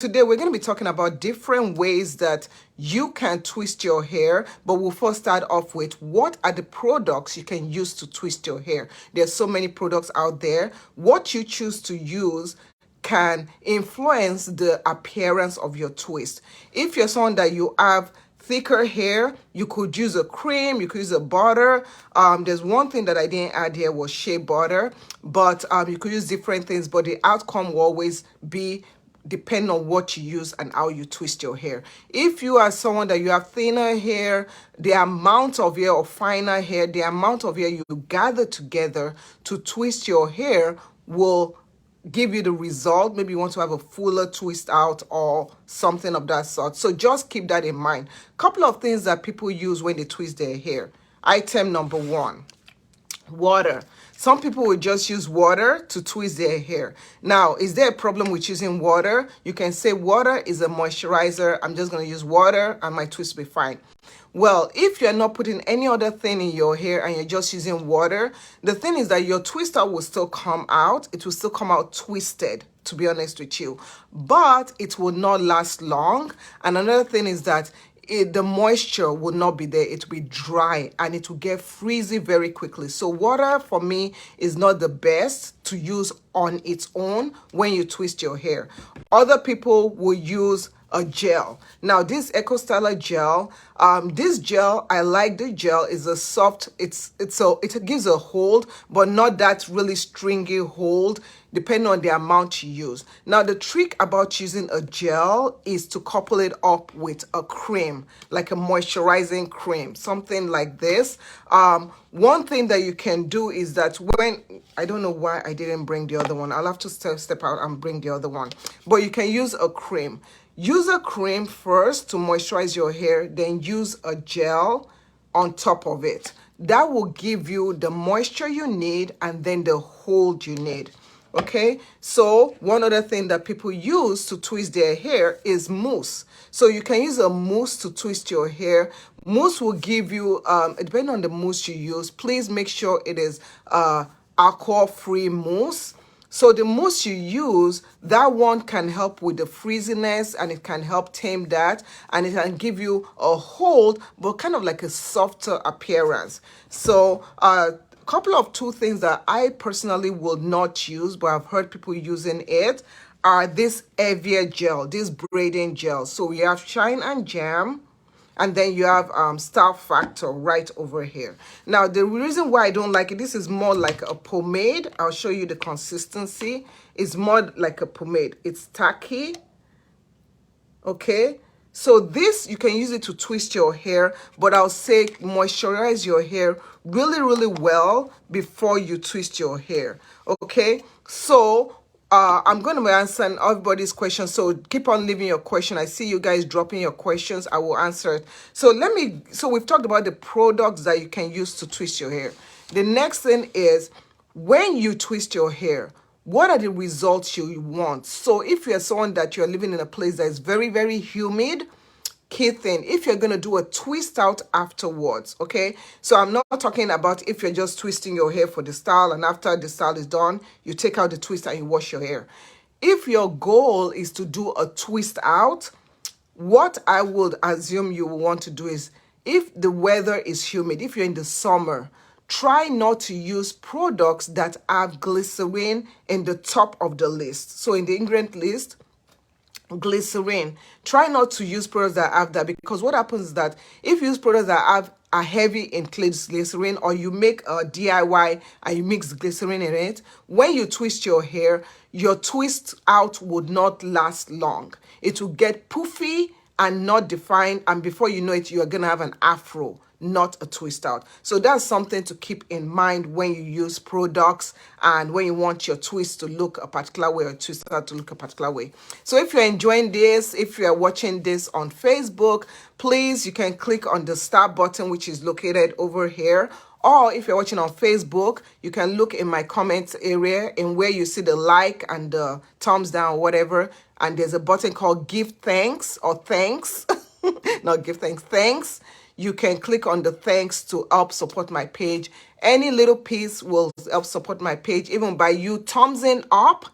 Today we're going to be talking about different ways that you can twist your hair, but we'll first start off with what are the products you can use to twist your hair. There's so many products out there. What you choose to use can influence the appearance of your twist. If you're someone that you have thicker hair, you could use a cream, you could use a butter. There's one thing that I didn't add here was shea butter, but you could use different things, but the outcome will always be depending on what you use and how you twist your hair. If you are someone that you have thinner hair, the amount of hair or finer hair, the amount of hair you gather together to twist your hair will give you the result. Maybe you want to have a fuller twist out or something of that sort. So just keep that in mind. Couple of things that people use when they twist their hair. Item number one, water. Some people will just use water to twist their hair. Now, is there a problem with using water? You can say water is a moisturizer. I'm just going to use water and my twist will be fine. Well, if you're not putting any other thing in your hair and you're just using water, the thing is that your twister will still come out. It will still come out twisted, to be honest with you, but it will not last long. And another thing is that the moisture will not be there. It will be dry and it will get frizzy very quickly. So water for me is not the best to use on its own when you twist your hair. Other people will use a gel. Now this Eco Styler gel, this gel, I like the gel. Is a soft, it gives a hold, but not that really stringy hold, depending on the amount you use. Now the trick about using a gel is to couple it up with a cream, like a moisturizing cream, something like this. One thing that you can do is that when, I don't know why I didn't bring the other one. I'll have to step out and bring the other one. But you can use a cream. Use a cream first to moisturize your hair, then use a gel on top of it. That will give you the moisture you need and then the hold you need. Okay, so one other thing that people use to twist their hair is mousse. So you can use a mousse to twist your hair. Mousse will give you, depending on the mousse you use, please make sure it is alcohol-free mousse. So the mousse you use, that one can help with the frizziness and it can help tame that, and it can give you a hold, but kind of like a softer appearance. So couple of two things that I personally will not use, but I've heard people using it, are this heavier gel, this braiding gel. So we have Shine and Jam, and then you have Style Factor right over here. Now, the reason why I don't like it, this is more like a pomade. I'll show you the consistency. It's more like a pomade. It's tacky, okay? So this, you can use it to twist your hair, but I'll say moisturize your hair really, really well before you twist your hair, okay? So I'm going to be answering everybody's questions, so keep on leaving your question. I see you guys dropping your questions. I will answer it. So we've talked about the products that you can use to twist your hair. The next thing is, when you twist your hair, what are the results you want? So if you're someone that you're living in a place that is very, very humid, key thing, if you're going to do a twist out afterwards, okay? So I'm not talking about if you're just twisting your hair for the style and after the style is done, you take out the twist and you wash your hair. If your goal is to do a twist out, what I would assume you will want to do is, if the weather is humid, if you're in the summer, try not to use products that have glycerin in the top of the list. So in the ingredient list, glycerin, try not to use products that have that, because what happens is that if you use products that are heavy in glycerin, or you make a DIY and you mix glycerin in it, when you twist your hair, your twist out would not last long. It will get poofy and not defined, and before you know it, you're gonna have an afro, not a twist out. So that's something to keep in mind when you use products and when you want your twist to look a particular way or twist out to look a particular way. So if you're enjoying this, if you're watching this on Facebook, please, you can click on the star button, which is located over here. Or if you're watching on Facebook, you can look in my comments area and where you see the like and the thumbs down or whatever. And there's a button called Give Thanks or Thanks. Not Give Thanks, Thanks. You can click on the thanks to help support my page. Any little piece will help support my page, even by you thumbsing up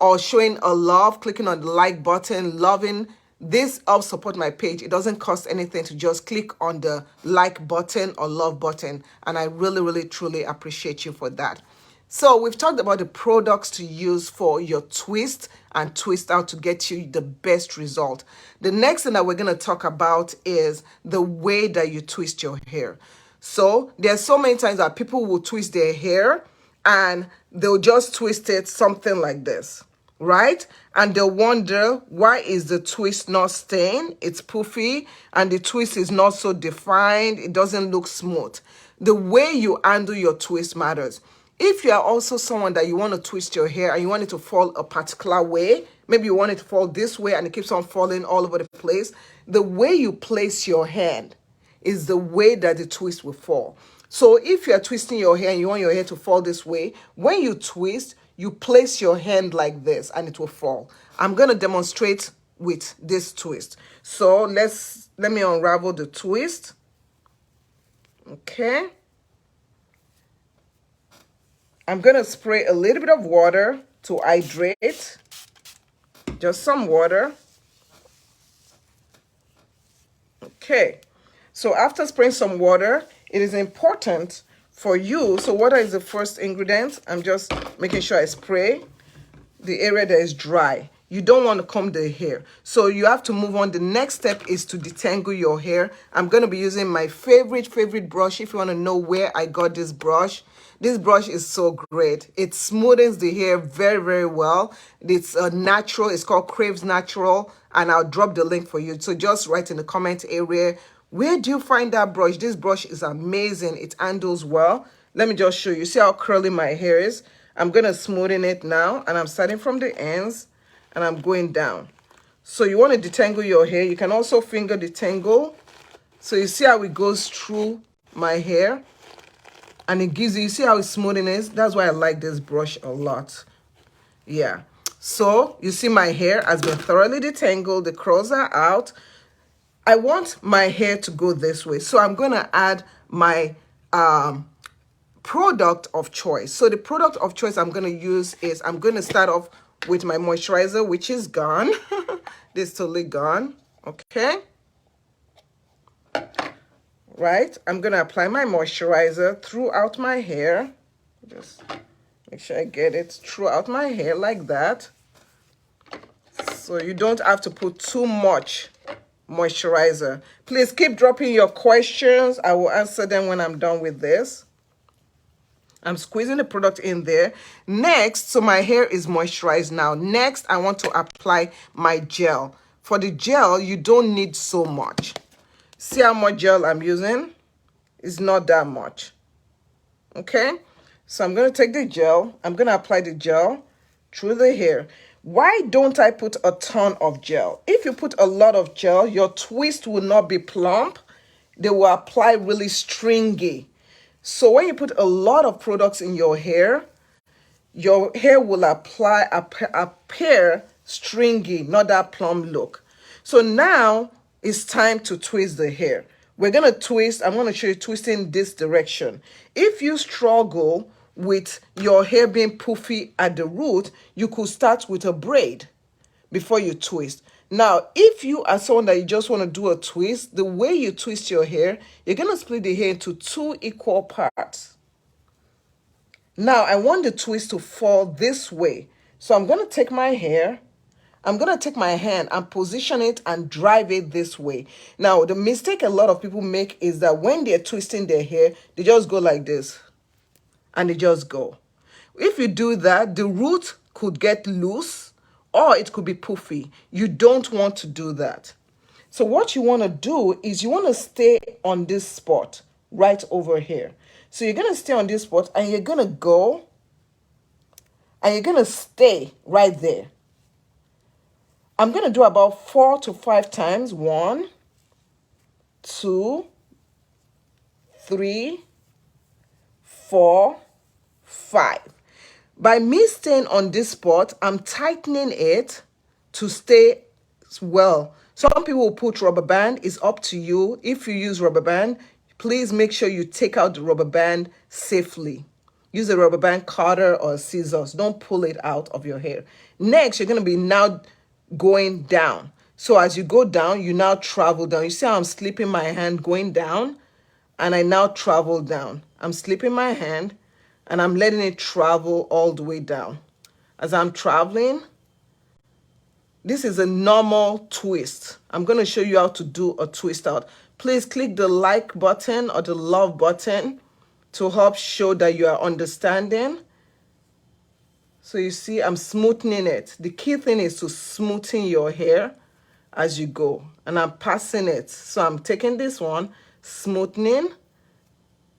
or showing a love, clicking on the like button, loving. This helps support my page. It doesn't cost anything to just click on the like button or love button. And I really, really, truly appreciate you for that. So we've talked about the products to use for your twist and twist out to get you the best result. The next thing that we're going to talk about is the way that you twist your hair. So there's so many times that people will twist their hair and they'll just twist it something like this, right? And they'll wonder, why is the twist not staying? It's poofy and the twist is not so defined. It doesn't look smooth. The way you handle your twist matters. If you are also someone that you want to twist your hair and you want it to fall a particular way, maybe you want it to fall this way and it keeps on falling all over the place, the way you place your hand is the way that the twist will fall. So if you're twisting your hair and you want your hair to fall this way, when you twist, you place your hand like this and it will fall. I'm going to demonstrate with this twist. So let me unravel the twist. Okay. I'm going to spray a little bit of water to hydrate. Just some water. Okay. So after spraying some water, it is important for you. So water is the first ingredient. I'm just making sure I spray the area that is dry. You don't want to comb the hair. So you have to move on. The next step is to detangle your hair. I'm going to be using my favorite brush. If you want to know where I got this brush is so great. It smoothens the hair very, very well. It's a natural. It's called Craves Natural. And I'll drop the link for you. So just write in the comment area, where do you find that brush? This brush is amazing. It handles well. Let me just show you. See how curly my hair is? I'm going to smoothen it now. And I'm starting from the ends. And I'm going down. So you want to detangle your hair. You can also finger detangle. So you see how it goes through my hair. And it gives you see how smoothing is? That's why I like this brush a lot. Yeah. So you see my hair has been thoroughly detangled. The curls are out. I want my hair to go this way. So I'm going to add my product of choice. So the product of choice I'm going to use is, I'm going to start off with my moisturizer, which is gone. This is totally gone. Okay. Right. I'm going to apply my moisturizer throughout my hair. Just make sure I get it throughout my hair like that. So you don't have to put too much moisturizer. Please keep dropping your questions. I will answer them when I'm done with this. I'm squeezing the product in there. Next, so my hair is moisturized now. Next, I want to apply my gel. For the gel, you don't need so much. See how much gel I'm using? It's not that much. Okay? So I'm going to take the gel. I'm going to apply the gel through the hair. Why don't I put a ton of gel? If you put a lot of gel, your twist will not be plump. They will apply really stringy. So when you put a lot of products in your hair will appear stringy, not that plump look. So now it's time to twist the hair. We're going to twist. I'm going to show you twisting this direction. If you struggle with your hair being poofy at the root, you could start with a braid before you twist. Now, if you are someone that you just want to do a twist, the way you twist your hair, you're going to split the hair into 2 equal parts. Now, I want the twist to fall this way. So I'm going to take my hair, I'm going to take my hand and position it and drive it this way. Now, the mistake a lot of people make is that when they're twisting their hair, they just go like this and they just go. If you do that, the root could get loose or it could be poofy. You don't want to do that. So what you want to do is you want to stay on this spot right over here. So you're going to stay on this spot and you're going to go and you're going to stay right there. I'm going to do about 4 to 5 times. 1, 2, 3, 4, 5. By me staying on this spot, I'm tightening it to stay well. Some people will put rubber band. It's up to you. If you use rubber band, please make sure you take out the rubber band safely. Use a rubber band cutter or scissors. Don't pull it out of your hair. Next, you're going to be now going down. So as you go down, you now travel down. You see how I'm slipping my hand going down, and I now travel down. I'm slipping my hand and I'm letting it travel all the way down. As I'm traveling, this is a normal twist. I'm going to show you how to do a twist out. Please click the like button or the love button to help show that you are understanding. So you see, I'm smoothing it. The key thing is to smoothen your hair as you go. And I'm passing it. So I'm taking this one, smoothing,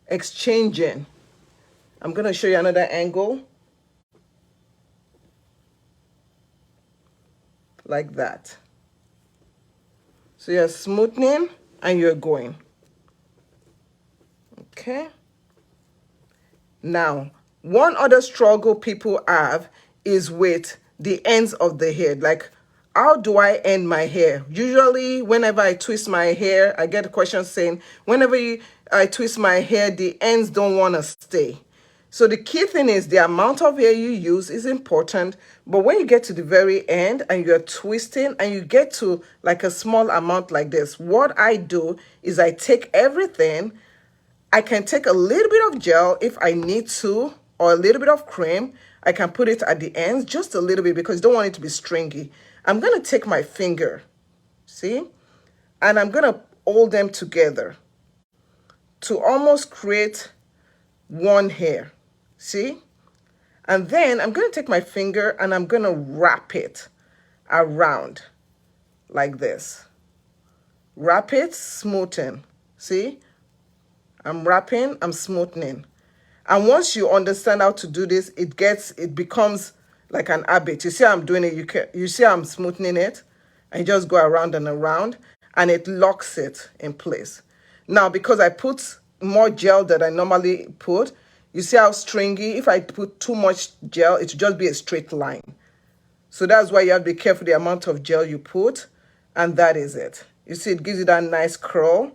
exchanging. I'm going to show you another angle. Like that. So you're smoothing and you're going. Okay. Now, one other struggle people have is with the ends of the hair. Like, how do I end my hair? Usually, whenever I twist my hair, I get a question saying, whenever I twist my hair, the ends don't want to stay. So the key thing is the amount of hair you use is important, but when you get to the very end and you're twisting and you get to like a small amount like this, what I do is I take everything. I can take a little bit of gel if I need to, or a little bit of cream. I can put it at the ends, just a little bit, because you don't want it to be stringy. I'm going to take my finger, see, and I'm going to hold them together to almost create one hair. See? And then I'm going to take my finger and I'm going to wrap it around like this. Wrap it, smoothing. See? I'm wrapping, I'm smoothing. And once you understand how to do this, it becomes like an habit. You see how I'm doing it? You see how I'm smoothing it? And you just go around and around and it locks it in place. Now, because I put more gel than I normally put, you see how stringy? If I put too much gel, it will just be a straight line. So that's why you have to be careful the amount of gel you put. And that is it. You see, it gives you that nice curl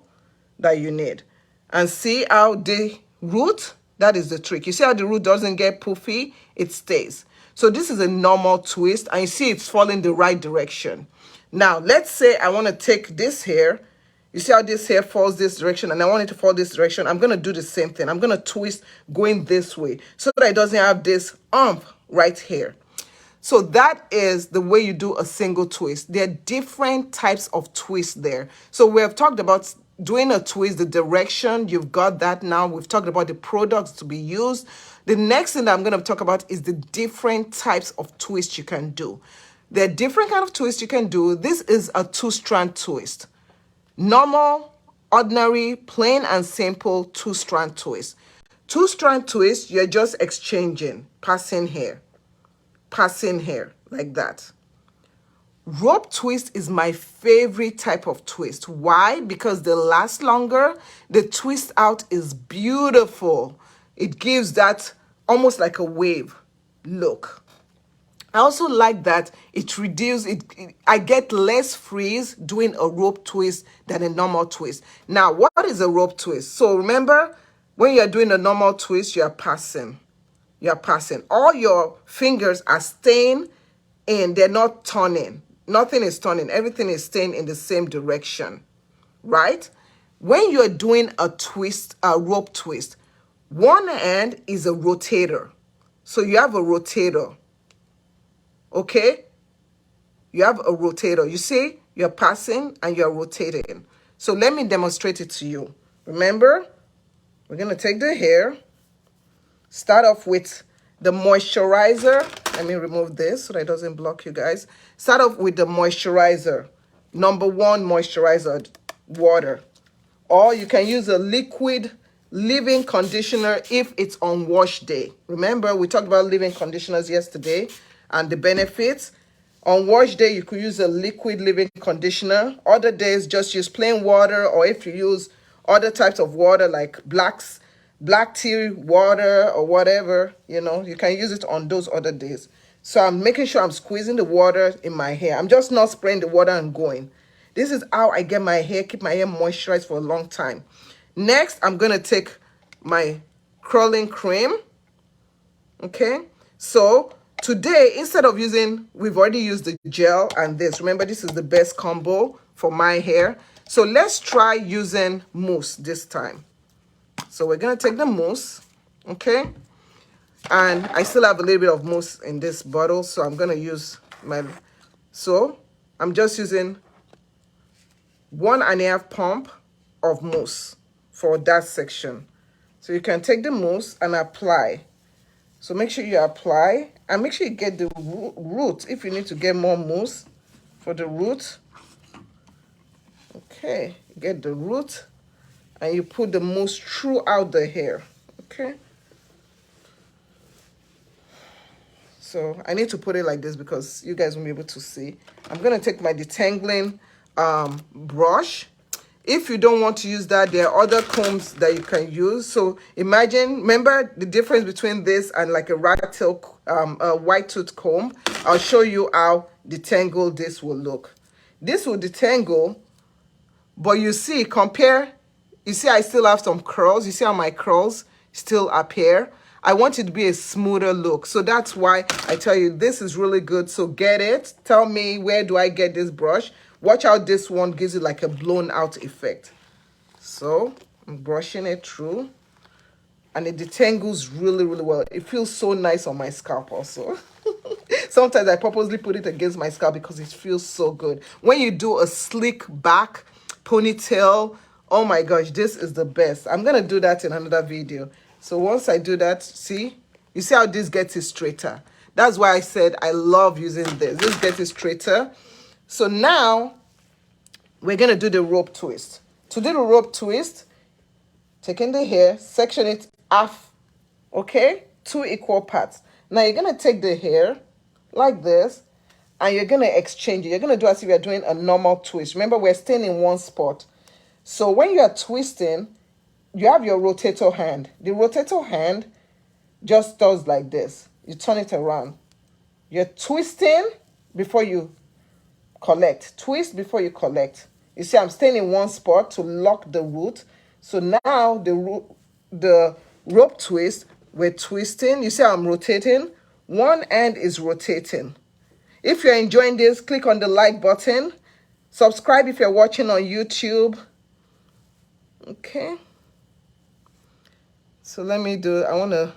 that you need. And see how the root, that is the trick. You see how the root doesn't get poofy? It stays. So this is a normal twist. And you see it's falling the right direction. Now, let's say I want to take this hair. You see how this hair falls this direction, and I want it to fall this direction. I'm going to do the same thing. I'm going to twist going this way so that it doesn't have this right here. So that is the way you do a single twist. There are different types of twists there. So we have talked about doing a twist, the direction, you've got that now. We've talked about the products to be used. The next thing that I'm going to talk about is the different types of twists you can do. There are different kind of twists you can do. This is a two-strand twist. Normal, ordinary, plain and simple two-strand twist. Two-strand twist, you're just exchanging, passing hair, like that. Rope twist is my favorite type of twist. Why? Because they last longer. The twist out is beautiful. It gives that almost like a wave look. I also like that it reduces it. I get less frizz doing a rope twist than a normal twist. Now, what is a rope twist? So remember, when you're doing a normal twist, you're passing. You're passing. All your fingers are staying in. They're not turning. Nothing is turning. Everything is staying in the same direction, right? When you're doing a twist, a rope twist, one end is a rotator. So you have a rotator. Okay, you have a rotator. You see, you're passing and you're rotating. So let me demonstrate it to you. Remember, we're going to take the hair, start off with the moisturizer. Let me remove this so that it doesn't block you guys. Start off with the moisturizer. Number one moisturizer, water. Or you can use a liquid leave-in conditioner if it's on wash day. Remember, we talked about leave-in conditioners yesterday and the benefits. On wash day, you could use a liquid leave-in conditioner. Other days, just use plain water, or if you use other types of water like black tea water or whatever, you can use it on those other days. So I'm making sure I'm squeezing the water in my hair. I'm just not spraying the water and going. This is how I get my hair, keep my hair moisturized for a long time. Next, I'm going to take my curling cream. Okay, so Today, instead of using, we've already used the gel and this. Remember, this is the best combo for my hair. So let's try using mousse this time. So we're going to take the mousse, okay? And I still have a little bit of mousse in this bottle, so I'm going to use my... So I'm just using 1.5 pump of mousse for that section. So you can take the mousse and apply. So make sure you apply and make sure you get the root if you need to get more mousse for the root. Okay, get the root and you put the mousse throughout the hair. Okay. So I need to put it like this because you guys won't be able to see. I'm going to take my detangling brush. If you don't want to use that, there are other combs that you can use. So imagine, remember the difference between this and like a rat tail, a white tooth comb. I'll show you how detangled this will look. This will detangle, but you see, compare, you see I still have some curls. You see how my curls still appear? I want it to be a smoother look. So that's why I tell you this is really good. So get it. Tell me, where do I get this brush? Watch out, this one gives you like a blown out effect. So I'm brushing it through and it detangles really, really well. It feels so nice on my scalp also. Sometimes I purposely put it against my scalp because it feels so good. When you do a slick back ponytail, oh my gosh, this is the best. I'm going to do that in another video. So once I do that, see, you see how this gets it straighter. That's why I said I love using this. This gets it straighter. So now we're going to do the rope twist. To do the rope twist, taking the hair, section it half, okay? 2 equal parts. Now you're going to take the hair like this and you're going to exchange it. You're going to do as if you're doing a normal twist. Remember, we're staying in one spot. So when you are twisting, you have your rotator hand. The rotator hand just does like this. You turn it around. You're twisting before you collect. Twist before you collect. You see, I'm staying in one spot to lock the root. So now the rope twist, we're twisting. You see how I'm rotating? One end is rotating. If you're enjoying this, click on the like button. Subscribe if you're watching on YouTube. Okay. So let me do, I want to,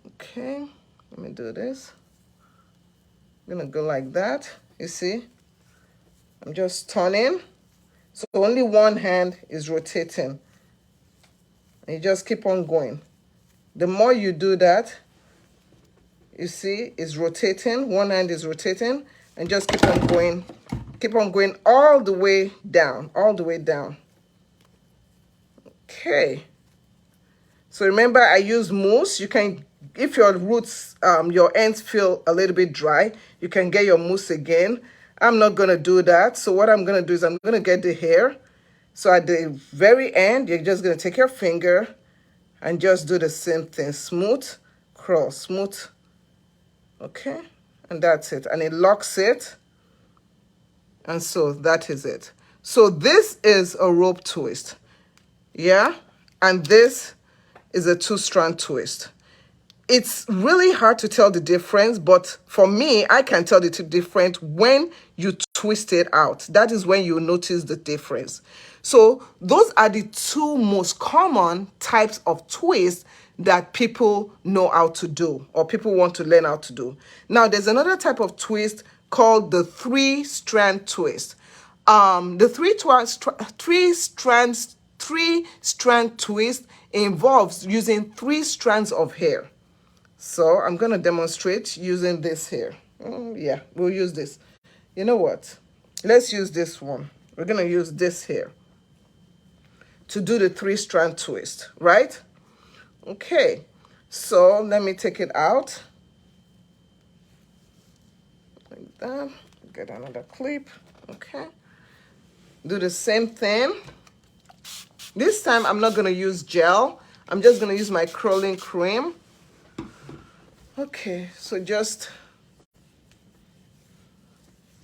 okay, let me do this. I'm going to go like that. You see, I'm just turning. So only one hand is rotating. And you just keep on going. The more you do that, you see, it's rotating. One hand is rotating. And just keep on going. Keep on going all the way down. All the way down. Okay. So remember, I use mousse. You can, if your roots, your ends feel a little bit dry, you can get your mousse again. I'm not going to do that. So what I'm going to do is I'm going to get the hair. So at the very end, you're just going to take your finger and just do the same thing. Smooth, curl, smooth. Okay. And that's it. And it locks it. And so that is it. So this is a rope twist. Yeah. And this is a 2-strand twist. It's really hard to tell the difference, but for me, I can tell the difference when you twist it out. That is when you notice the difference. So those are the 2 most common types of twists that people know how to do or people want to learn how to do. Now, there's another type of twist called the 3-strand twist. The 3-strand twist involves using 3 strands of hair. So I'm going to demonstrate using this here. Yeah, we'll use this. You know what? Let's use this one. We're going to use this here to do the 3-strand twist, right? Okay, so let me take it out. Like that. Get another clip. Okay. Do the same thing. This time, I'm not going to use gel. I'm just going to use my curling cream. Okay, so just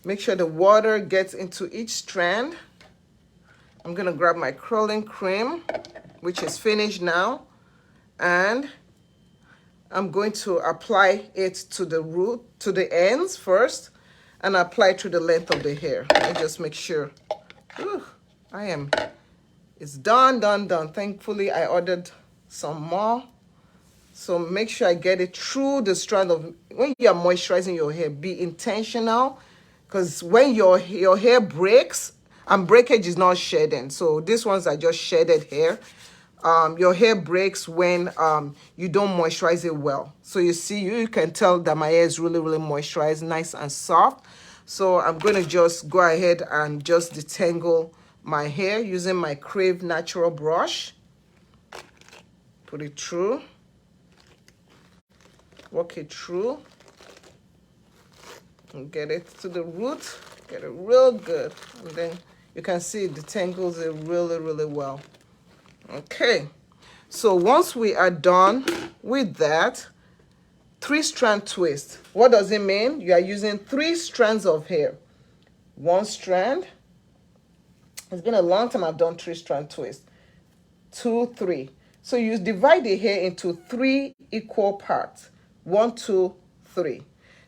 make sure the water gets into each strand. I'm going to grab my curling cream, which is finished now. And I'm going to apply it to the root, to the ends first, and apply through the length of the hair. Let me just make sure. Whew, it's done, done, done. Thankfully, I ordered some more. So make sure I get it through the strand of, when you are moisturizing your hair, be intentional, because when your hair breaks, and breakage is not shedding. So these ones are just shedded hair. Your hair breaks when you don't moisturize it well. So you see, you can tell that my hair is really, really moisturized, nice and soft. So I'm going to just go ahead and just detangle my hair using my Crave natural brush. Put it through. Work it through. And get it to the root. Get it real good. And then you can see it detangles it really, really well. Okay. So once we are done with that, 3-strand twist. What does it mean? You are using 3 strands of hair. 1 strand. It's been a long time I've done 3-strand twist. 2, 3. So you divide the hair into 3 equal parts. 1, 2, 3.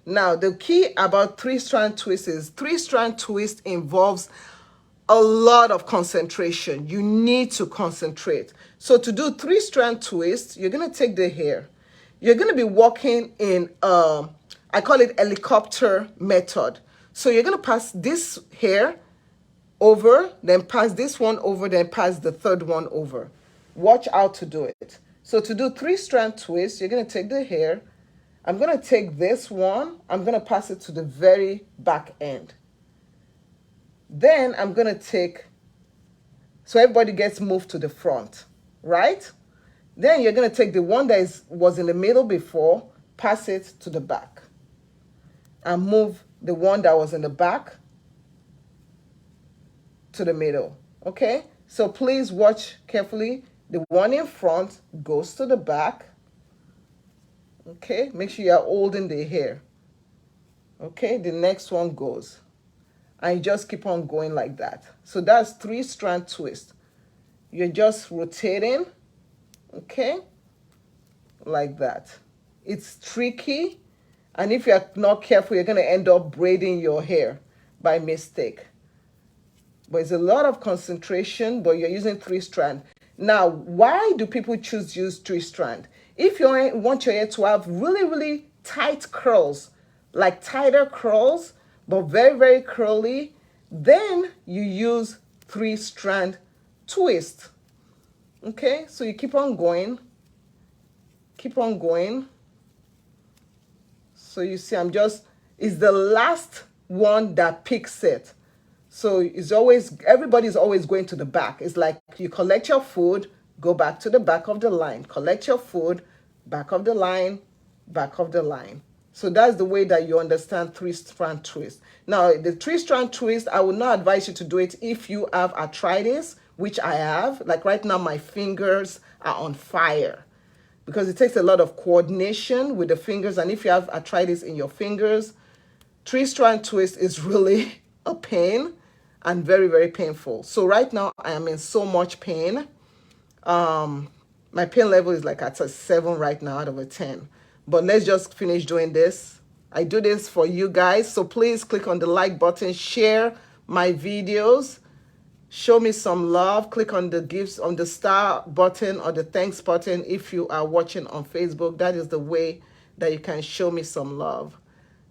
Now, the key about 3-strand twist is 3-strand twist involves a lot of concentration. You need to concentrate. So to do 3-strand twist, you're going to take the hair. You're going to be walking in, I call it helicopter method. So you're going to pass this hair over, then pass this one over, then pass the third one over. Watch out to do it. So to do 3-strand twist, you're going to take the hair. I'm going to take this one. I'm going to pass it to the very back end. Then I'm going to take, so everybody gets moved to the front, right? Then you're going to take the one that was in the middle before, pass it to the back, and move the one that was in the back to the middle, okay? So please watch carefully. The one in front goes to the back, okay? Make sure you are holding the hair, okay? The next one goes. And you just keep on going like that. So that's 3-strand twist. You're just rotating, okay? Like that. It's tricky. And if you're not careful, you're going to end up braiding your hair by mistake. But it's a lot of concentration, but you're using 3-strand. Now, why do people choose to use 3-strand? If you want your hair to have really, really tight curls, like tighter curls, but very, very curly, then you use 3-strand twist. Okay, so you keep on going. Keep on going. So you see, it's the last one that picks it. So it's always, everybody's always going to the back. It's like you collect your food, go back to the back of the line. Collect your food, back of the line, back of the line. So that's the way that you understand 3-strand twist. Now, the 3-strand twist, I would not advise you to do it if you have arthritis, which I have. Like right now, my fingers are on fire because it takes a lot of coordination with the fingers. And if you have arthritis in your fingers, 3-strand twist is really a pain and very, very painful. So right now, I am in so much pain. My pain level is like at a 7 right now out of a 10. But let's just finish doing this. I do this for you guys. So please click on the like button, share my videos, show me some love. Click on the gifts, on the star button or the thanks button if you are watching on Facebook. That is the way that you can show me some love.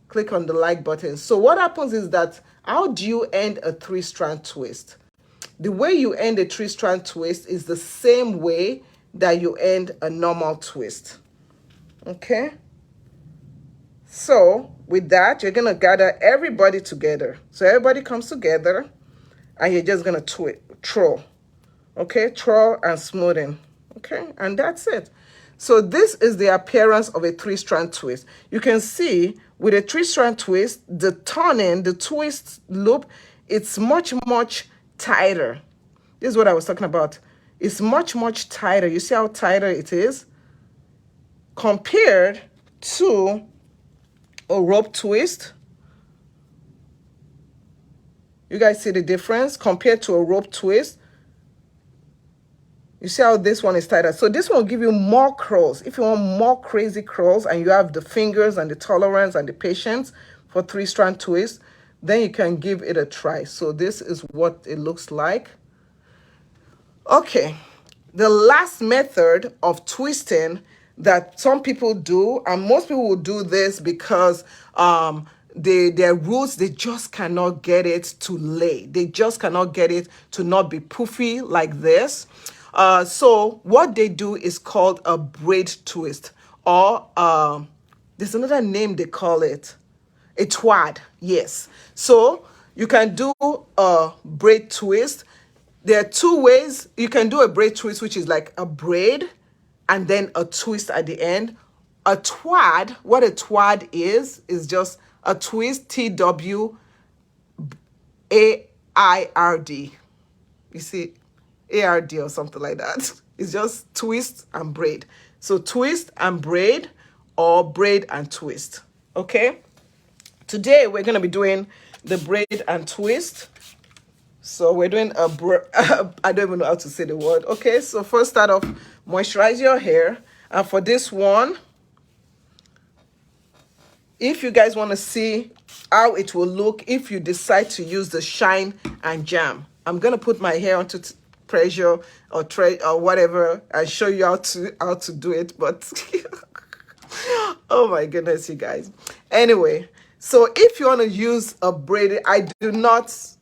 Click on the like button. So what happens is that, how do you end a 3-strand twist? The way you end a 3-strand twist is the same way that you end a normal twist. Okay, so with that, you're gonna gather everybody together. So everybody comes together, and you're just gonna twirl. Okay, twirl and smoothing. Okay, and that's it. So this is the appearance of a 3-strand twist. You can see with a 3-strand twist, the turning, the twist loop, it's much, much tighter. This is what I was talking about. It's much, much tighter. You see how tighter it is? Compared to a rope twist. You guys see the difference? Compared to a rope twist, You see how this one is tighter? So this one will give you more curls. If you want more crazy curls and you have the fingers and the tolerance and the patience for 3-strand twist, then you can give it a try. So this is what it looks like. Okay, the last method of twisting that some people do, and most people will do this because their roots, they just cannot get it to lay. They just cannot get it to not be poofy like this. So what they do is called a braid twist, or there's another name they call it, a twad. Yes. So you can do a braid twist. There are 2 ways you can do a braid twist, which is like a braid and then a twist at the end. A twad, what a twad is just a twist, TWAIRD. You see, ARD or something like that. It's just twist and braid. So twist and braid, or braid and twist. Okay? Today we're going to be doing the braid and twist. So we're doing I don't even know how to say the word. Okay, so first start off, moisturize your hair. And for this one, if you guys want to see how it will look if you decide to use the shine and jam, I'm going to put my hair onto pressure or tray or whatever and show you how to do it. But oh my goodness, you guys. Anyway, so if you want to use a braided,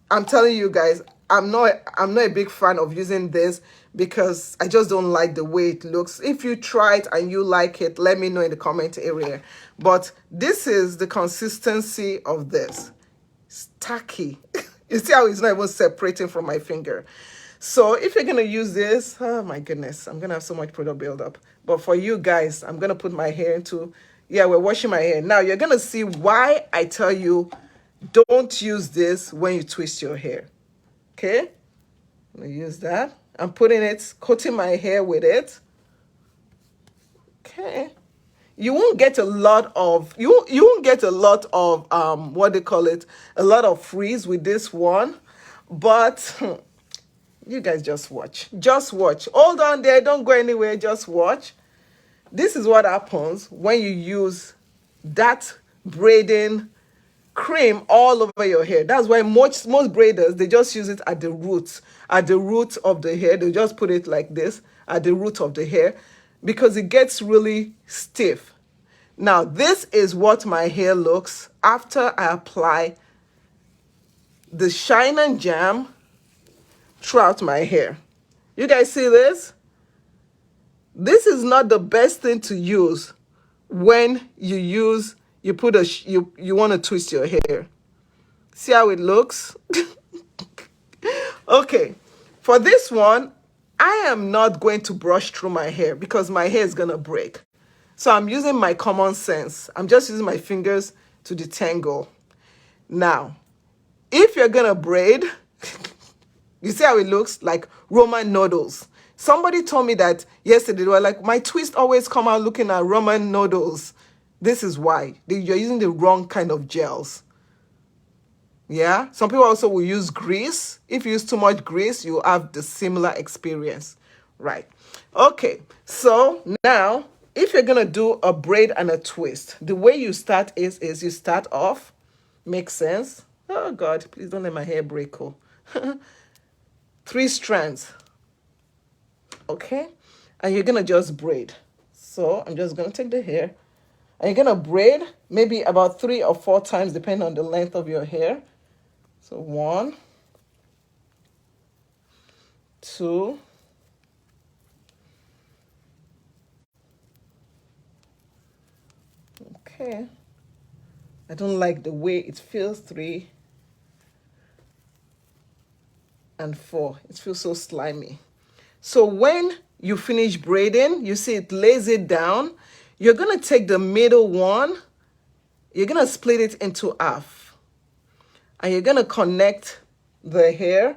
I'm telling you guys, I'm not a big fan of using this because I just don't like the way it looks. If you try it and you like it, let me know in the comment area. But this is the consistency of this. It's tacky. You see how it's not even separating from my finger. So if you're going to use this, oh my goodness, I'm going to have so much product buildup. But for you guys, I'm going to put my hair into, we're washing my hair. Now you're going to see why I tell you don't use this when you twist your hair. Okay? I'm going to use that. I'm putting it, coating my hair with it. Okay. You won't get a lot of, you won't get a lot of, what they call it, a lot of frizz with this one. But you guys just watch. Just watch. Hold on there. Don't go anywhere. Just watch. This is what happens when you use that braiding cream all over your hair. That's why most braiders, they just use it at the roots. At the root of the hair. They just put it like this at the root of the hair because it gets really stiff. Now, this is what my hair looks after I apply the shine and jam throughout my hair. You guys see this? This is not the best thing to use when you want to twist your hair. See how it looks? Okay, for this one, I am not going to brush through my hair because my hair is going to break. So I'm using my common sense. I'm just using my fingers to detangle. Now, if you're going to braid, you see how it looks? Like Roman noodles. Somebody told me that yesterday. They were like, my twist always come out looking at Roman noodles. This is why. You're using the wrong kind of gels. Yeah? Some people also will use grease. If you use too much grease, you'll have the similar experience. Right. Okay. So now, if you're going to do a braid and a twist, the way you start is you start off. Makes sense? Oh, God. Please don't let my hair break. 3 strands. Okay? And you're going to just braid. So I'm just going to take the hair. And you're going to braid maybe about 3 or 4 times, depending on the length of your hair. So 1, 2, okay. I don't like the way it feels. 3 and 4. It feels so slimy. So when you finish braiding, you see it lays it down. You're going to take the middle one. You're going to split it into half. And you're going to connect the hair.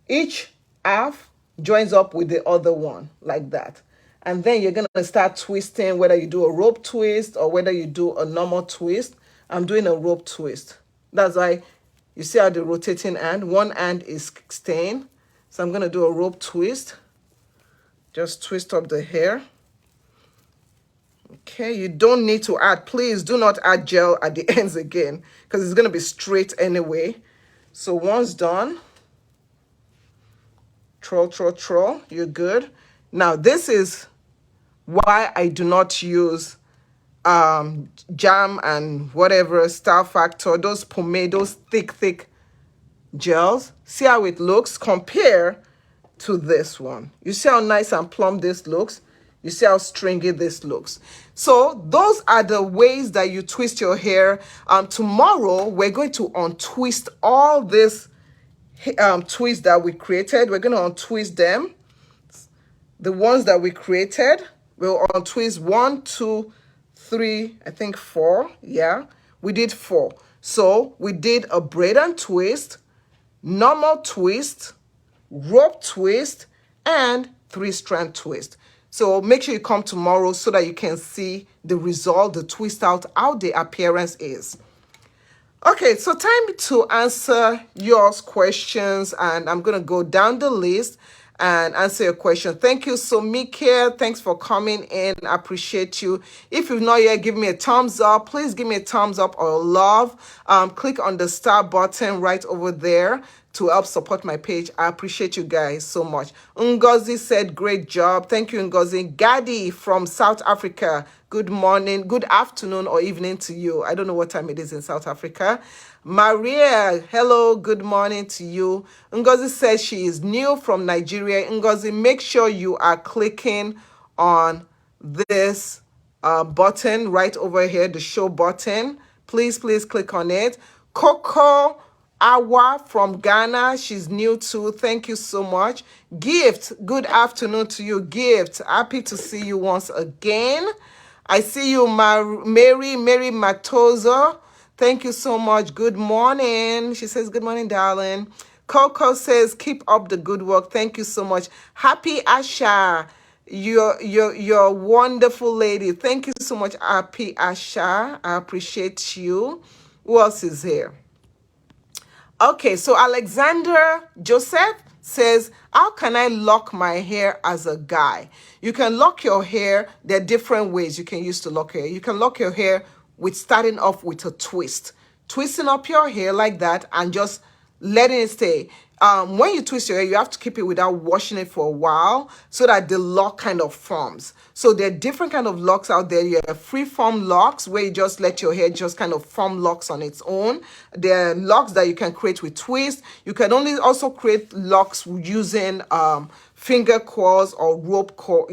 Each half joins up with the other one, like that. And then you're going to start twisting, whether you do a rope twist or whether you do a normal twist. I'm doing a rope twist. That's why you see how the rotating hand, one hand is staying. So I'm going to do a rope twist. Just twist up the hair. Okay, you don't need to add, please do not add gel at the ends again because it's going to be straight anyway. So once done, troll, you're good. Now this is why I do not use jam and whatever, Star Factor, those pomade, those thick gels. See how it looks? Compare to this one. You see how nice and plump this looks? You see how stringy this looks? So those are the ways that you twist your hair. Tomorrow, we're going to untwist all this twists that we created. We're going to untwist them. The ones that we created, we'll untwist 1, 2, 3, I think 4. Yeah, we did 4. So we did a braid and twist, normal twist, rope twist, and 3-strand twist. So make sure you come tomorrow so that you can see the result, the twist out, how the appearance is. Okay, so time to answer your questions, and I'm going to go down the list and answer your question. Thank you, so Mika. Thanks for coming in. I appreciate you. If you've not yet given me a thumbs up, please give me a thumbs up or love. Click on the star button right over there to help support my page. I appreciate you guys so much. Ngozi said, great job. Thank you, Ngozi. Gadi from South Africa. Good morning, good afternoon or evening to you. I don't know what time it is in South Africa. Maria, hello, good morning to you. Ngozi says she is new from Nigeria. Ngozi, make sure you are clicking on this button right over here, the show button. Please click on it. Coco Awa from Ghana, she's new too. Thank you so much. Gift, good afternoon to you. Gift, happy to see you once again. I see you, Mary Matozo. Thank you so much. Good morning. She says, good morning, darling. Coco says, keep up the good work. Thank you so much. Happy Asha. You're a wonderful lady. Thank you so much, Happy Asha. I appreciate you. Who else is here? Okay, so Alexander Joseph says, how can I lock my hair as a guy? You can lock your hair. There are different ways you can use to lock your hair. You can lock your hair with starting off with a twist. Twisting up your hair like that and just letting it stay. When you twist your hair, you have to keep it without washing it for a while so that the lock kind of forms. So there are different kind of locks out there. You have free form locks where you just let your hair just kind of form locks on its own. There are locks that you can create with twist. You can also create locks using finger coils or rope coil,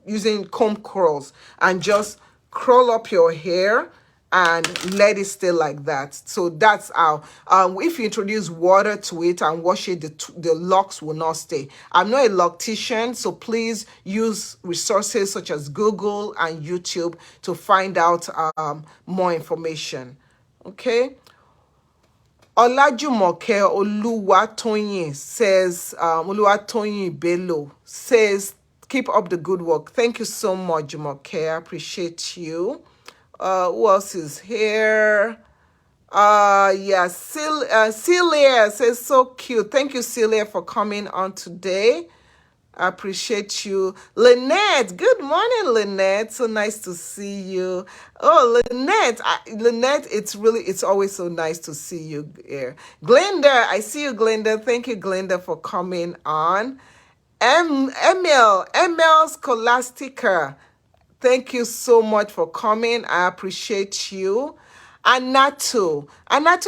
using comb curls, and just curl up your hair and let it stay like that. So that's how, if you introduce water to it and wash it, the locks will not stay. I'm not a loctician, so please use resources such as Google and YouTube to find out more information. Okay. Olajumoke Oluwatoyin says, Oluwatoyin Bello says, keep up the good work. Thank you so much, Jumoke. I appreciate you. Who else is here? Yeah, Celia says, so cute. Thank you, Celia, for coming on today. I appreciate you. Lynette, good morning, Lynette. So nice to see you. Oh, Lynette, it's always so nice to see you here. Glenda, I see you, Glenda. Thank you, Glenda, for coming on. Emil Scholastica, thank you so much for coming. I appreciate you. Anatu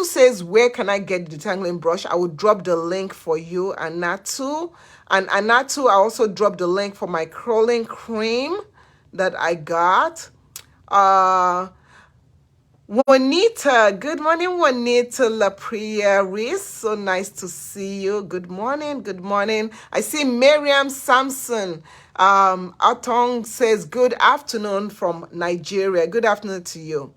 says, where can I get the detangling brush? I will drop the link for you, Anatu. And Anatu, I also dropped the link for my curling cream that I got. Juanita, good morning, Juanita Lapria Reese. So nice to see you. Good morning. I see Miriam Sampson. Atong says, good afternoon from Nigeria. Good afternoon to you.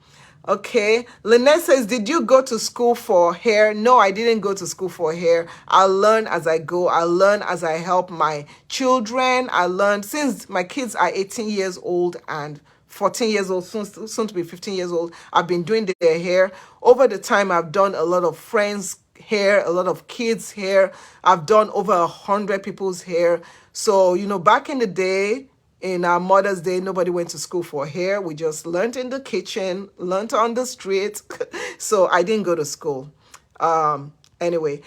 Okay. Lynette says, did you go to school for hair? No, I didn't go to school for hair. I learn as I go. I learn as I help my children. I learned since my kids are 18 years old and 14 years old, soon to be 15 years old. I've been doing their hair. Over the time, I've done a lot of friends hair, a lot of kids' hair. I've done over 100 people's hair. So, you know, back in the day, in our Mother's Day, nobody went to school for hair. We just learned in the kitchen, learned on the street. So I didn't go to school. Anyway,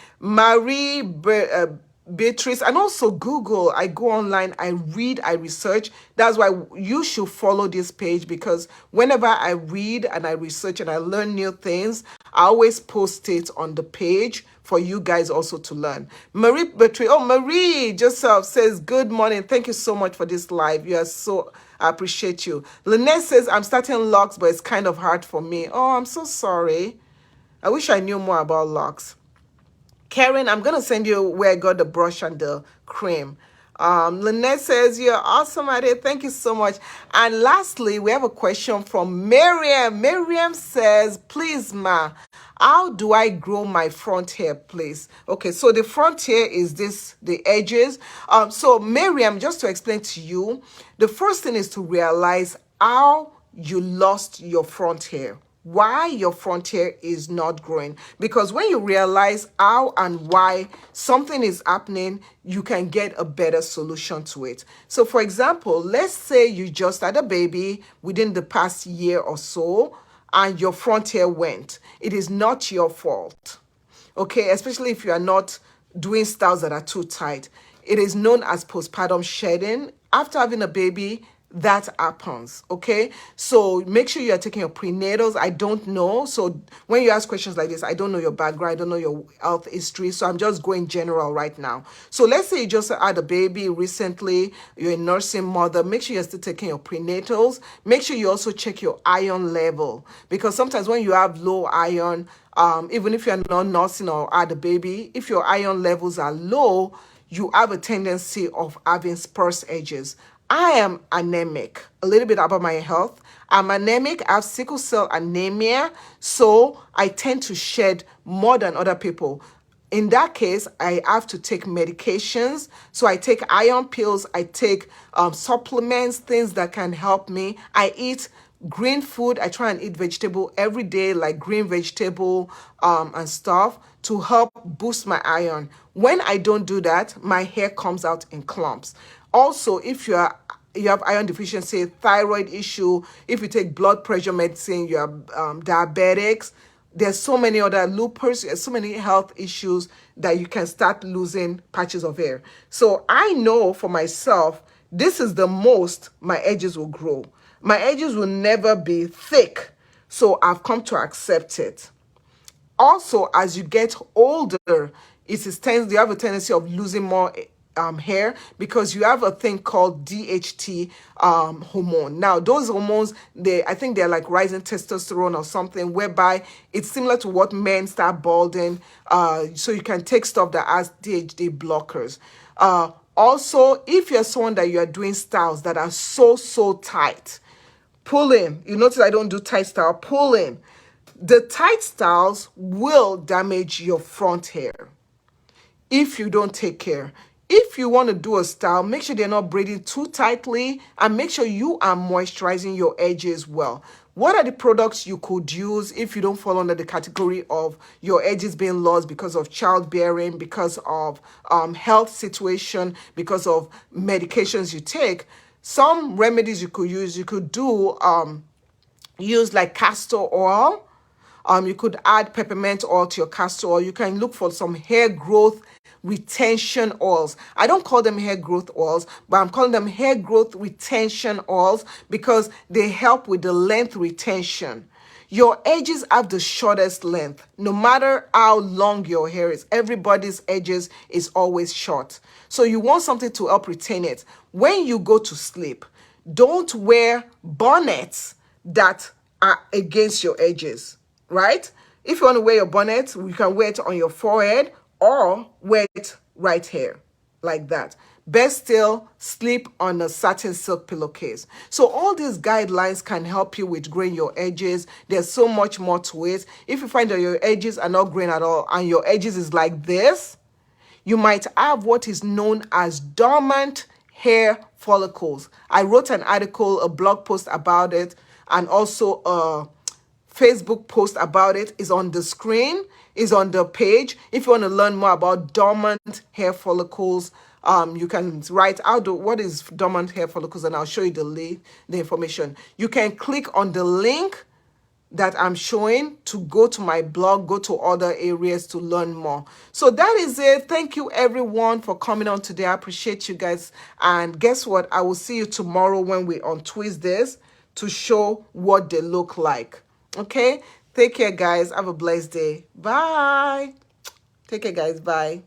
Beatrice, and also Google. I go online, I read, I research. That's why you should follow this page, because whenever I read and I research and I learn new things, I always post it on the page for you guys also to learn. Marie Beatrice, oh, Marie Joseph says, good morning. Thank you so much for this live. You are so, I appreciate you. Lynette says, I'm starting locks, but it's kind of hard for me. Oh, I'm so sorry. I wish I knew more about locks. Karen, I'm going to send you where I got the brush and the cream. Lynette says, you're awesome at it. Thank you so much. And lastly, we have a question from Miriam. Miriam says, please, ma, how do I grow my front hair, please? Okay, so the front hair is this, the edges. So Miriam, just to explain to you, the first thing is to realize how you lost your front hair, why your front hair is not growing. Because when you realize how and why something is happening, you can get a better solution to it. So for example, let's say you just had a baby within the past year or so and your front hair went. It is not your fault. Okay, especially if you are not doing styles that are too tight. It is known as postpartum shedding. After having a baby, that happens. Okay, so make sure you are taking your prenatals. I don't know, so when you ask questions like this, I don't know your background, I don't know your health history, so I'm just going general right now. So let's say you just had a baby recently, you're a nursing mother. Make sure you're still taking your prenatals. Make sure you also check your iron level, because sometimes when you have low iron, even if you're not nursing or had a baby, if your iron levels are low, you have a tendency of having sparse edges. I am anemic. A little bit about my health. I'm anemic. I have sickle cell anemia, so I tend to shed more than other people. In that case, I have to take medications. So I take iron pills. I take supplements, things that can help me. I eat green food. I try and eat vegetable every day, like green vegetable and stuff, to help boost my iron. When I don't do that, my hair comes out in clumps. Also, if you have iron deficiency, thyroid issue, if you take blood pressure medicine, you have diabetics, there's so many other lupus, there's so many health issues that you can start losing patches of hair. So I know for myself, this is the most my edges will grow. My edges will never be thick, so I've come to accept it. Also, as you get older, you have a tendency of losing more hair, because you have a thing called DHT hormone. Now, those hormones, I think they're like rising testosterone or something, whereby it's similar to what men start balding. So you can take stuff that has DHT blockers. Also, if you're someone that you are doing styles that are so tight, pull in. You notice I don't do tight style, pull in. The tight styles will damage your front hair if you don't take care. If you want to do a style, make sure they're not braiding too tightly, and make sure you are moisturizing your edges well. What are the products you could use if you don't fall under the category of your edges being lost because of childbearing, because of health situation, because of medications you take? Some remedies you could use, you could do use like castor oil. You could add peppermint oil to your castor oil. You can look for some hair growth retention oils. I don't call them hair growth oils, but I'm calling them hair growth retention oils because they help with the length retention. Your edges have the shortest length. No matter how long your hair is, everybody's edges is always short. So you want something to help retain it. When you go to sleep, don't wear bonnets that are against your edges, right? If you want to wear your bonnet, you can wear it on your forehead or wear it right here, like that. Best still, sleep on a satin silk pillowcase. So all these guidelines can help you with growing your edges. There's so much more to it. If you find that your edges are not growing at all and your edges is like this, you might have what is known as dormant hair follicles. I wrote an article, a blog post about it, and also a Facebook post about it is on the screen. is on the page. If you want to learn more about dormant hair follicles, you can write out what is dormant hair follicles, and I'll show you the information. You can click on the link that I'm showing to go to my blog, go to other areas to learn more. So that is it. Thank you everyone for coming on today. I appreciate you guys. And guess what? I will see you tomorrow when we untwist this to show what they look like. Okay? Take care, guys. Have a blessed day. Bye. Take care, guys. Bye.